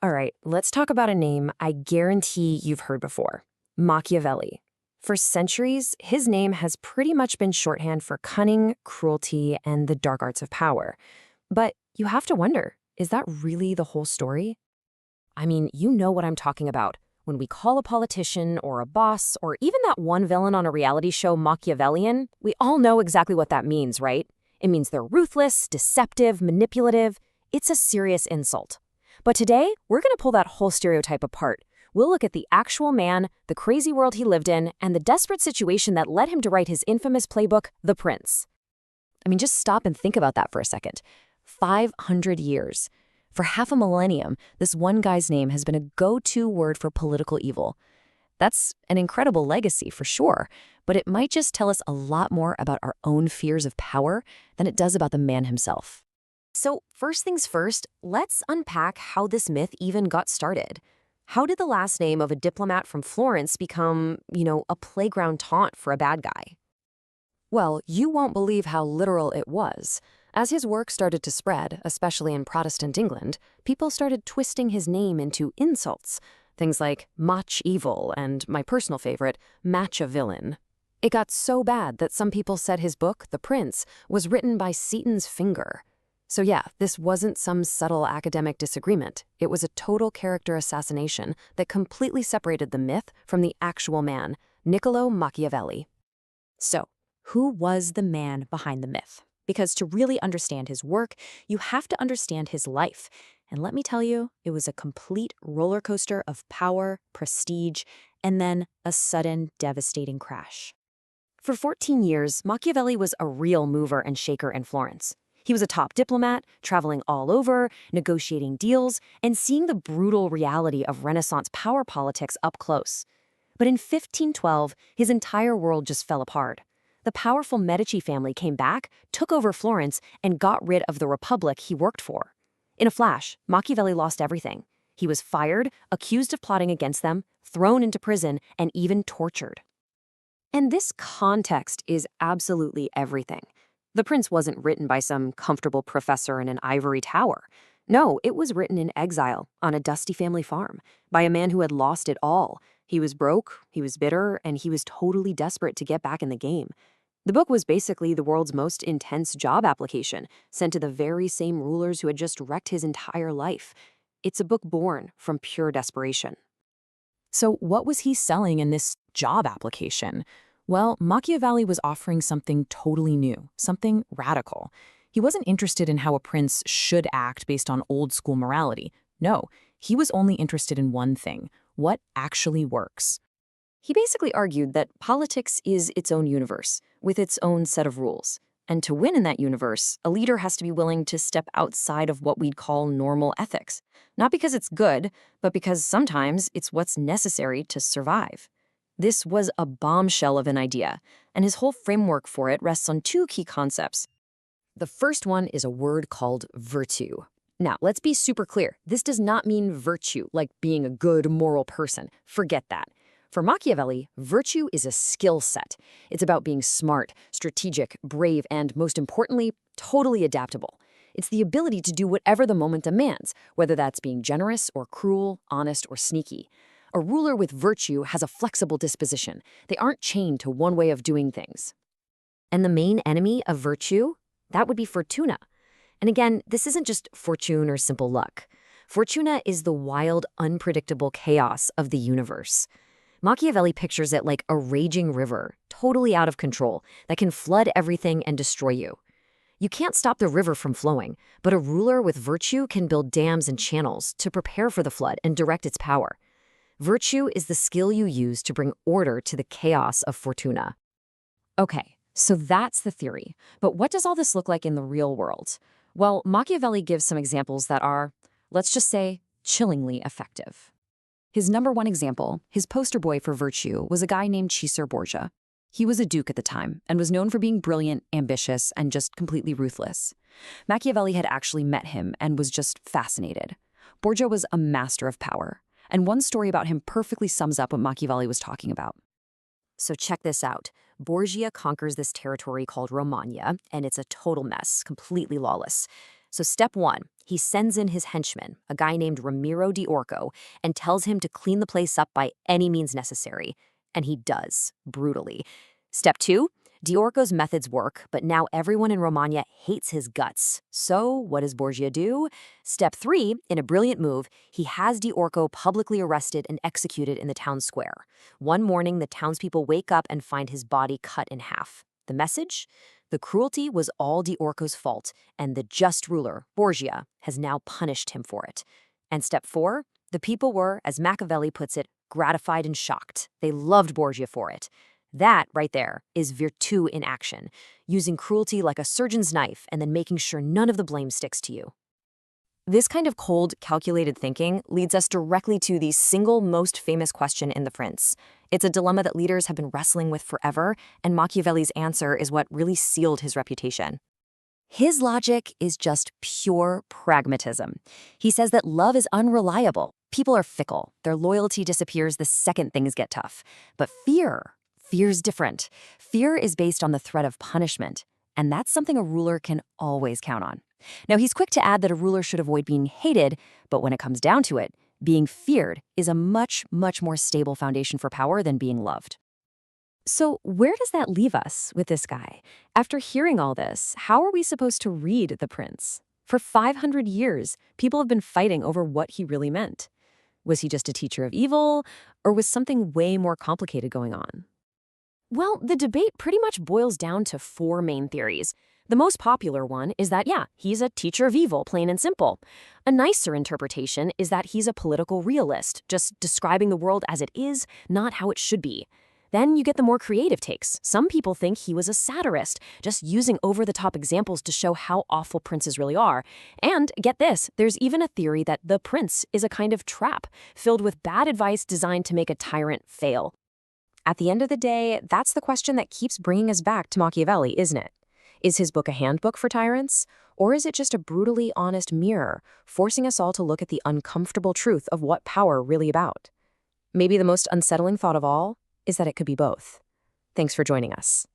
All right, let's talk about a name I guarantee you've heard before. Machiavelli. For centuries, his name has pretty much been shorthand for cunning, cruelty, and the dark arts of power. But you have to wonder, is that really the whole story? I mean, you know what I'm talking about. When we call a politician or a boss or even that one villain on a reality show Machiavellian, we all know exactly what that means, right? It means they're ruthless, deceptive, manipulative. It's a serious insult. But today, we're going to pull that whole stereotype apart. We'll look at the actual man, the crazy world he lived in, and the desperate situation that led him to write his infamous playbook, The Prince. I mean, just stop and think about that for a second. 500 years. For half a millennium, this one guy's name has been a go-to word for political evil. That's an incredible legacy for sure, but it might just tell us a lot more about our own fears of power than it does about the man himself. So first things first, let's unpack how this myth even got started. How did the last name of a diplomat from Florence become, a playground taunt for a bad guy? Well, you won't believe how literal it was. As his work started to spread, especially in Protestant England, people started twisting his name into insults. Things like Mach evil and, my personal favorite, Match a villain. It got so bad that some people said his book, The Prince, was written by Satan's finger. So yeah, this wasn't some subtle academic disagreement. It was a total character assassination that completely separated the myth from the actual man, Niccolò Machiavelli. So, who was the man behind the myth? Because to really understand his work, you have to understand his life. And let me tell you, it was a complete roller coaster of power, prestige, and then a sudden, devastating crash. For 14 years, Machiavelli was a real mover and shaker in Florence. He was a top diplomat, traveling all over, negotiating deals, and seeing the brutal reality of Renaissance power politics up close. But in 1512, his entire world just fell apart. The powerful Medici family came back, took over Florence, and got rid of the republic he worked for. In a flash, Machiavelli lost everything. He was fired, accused of plotting against them, thrown into prison, and even tortured. And this context is absolutely everything. The Prince wasn't written by some comfortable professor in an ivory tower. No, it was written in exile, on a dusty family farm, by a man who had lost it all. He was broke, he was bitter, and he was totally desperate to get back in the game. The book was basically the world's most intense job application, sent to the very same rulers who had just wrecked his entire life. It's a book born from pure desperation. So what was he selling in this job application? Well, Machiavelli was offering something totally new, something radical. He wasn't interested in how a prince should act based on old-school morality. No, he was only interested in one thing: what actually works. He basically argued that politics is its own universe, with its own set of rules. And to win in that universe, a leader has to be willing to step outside of what we'd call normal ethics. Not because it's good, but because sometimes it's what's necessary to survive. This was a bombshell of an idea, and his whole framework for it rests on two key concepts. The first one is a word called virtue. Now, let's be super clear. This does not mean virtue, like being a good moral person. Forget that. For Machiavelli, virtue is a skill set. It's about being smart, strategic, brave, and most importantly, totally adaptable. It's the ability to do whatever the moment demands, whether that's being generous or cruel, honest or sneaky. A ruler with virtue has a flexible disposition. They aren't chained to one way of doing things. And the main enemy of virtue? That would be fortuna. And again, this isn't just fortune or simple luck. Fortuna is the wild, unpredictable chaos of the universe. Machiavelli pictures it like a raging river, totally out of control, that can flood everything and destroy you. You can't stop the river from flowing, but a ruler with virtue can build dams and channels to prepare for the flood and direct its power. Virtue is the skill you use to bring order to the chaos of fortuna. Okay, so that's the theory. But what does all this look like in the real world? Well, Machiavelli gives some examples that are, let's just say, chillingly effective. His number one example, his poster boy for virtue, was a guy named Caesar Borgia. He was a duke at the time and was known for being brilliant, ambitious, and just completely ruthless. Machiavelli had actually met him and was just fascinated. Borgia was a master of power, and one story about him perfectly sums up what Machiavelli was talking about. So check this out. Borgia conquers this territory called Romagna, and it's a total mess, completely lawless. So step one, he sends in his henchman, a guy named Ramiro di Orco, and tells him to clean the place up by any means necessary. And he does, brutally. Step two, di Orco's methods work, but now everyone in Romagna hates his guts. So what does Borgia do? Step three, in a brilliant move, he has di Orco publicly arrested and executed in the town square. One morning, the townspeople wake up and find his body cut in half. The message? The cruelty was all di Orco's fault, and the just ruler, Borgia, has now punished him for it. And step four, the people were, as Machiavelli puts it, gratified and shocked. They loved Borgia for it. That, right there, is virtù in action, using cruelty like a surgeon's knife and then making sure none of the blame sticks to you. This kind of cold, calculated thinking leads us directly to the single most famous question in The Prince. It's a dilemma that leaders have been wrestling with forever, and Machiavelli's answer is what really sealed his reputation. His logic is just pure pragmatism. He says that love is unreliable. People are fickle. Their loyalty disappears the second things get tough. But fear's different. Fear is based on the threat of punishment, and that's something a ruler can always count on. Now, he's quick to add that a ruler should avoid being hated, but when it comes down to it, being feared is a much, much more stable foundation for power than being loved. So where does that leave us with this guy? After hearing all this, how are we supposed to read The Prince? For 500 years, people have been fighting over what he really meant. Was he just a teacher of evil, or was something way more complicated going on? Well, the debate pretty much boils down to four main theories. The most popular one is that, yeah, he's a teacher of evil, plain and simple. A nicer interpretation is that he's a political realist, just describing the world as it is, not how it should be. Then you get the more creative takes. Some people think he was a satirist, just using over-the-top examples to show how awful princes really are. And get this, there's even a theory that the prince is a kind of trap, filled with bad advice designed to make a tyrant fail. At the end of the day, that's the question that keeps bringing us back to Machiavelli, isn't it? Is his book a handbook for tyrants? Or is it just a brutally honest mirror, forcing us all to look at the uncomfortable truth of what power really about? Maybe the most unsettling thought of all is that it could be both. Thanks for joining us.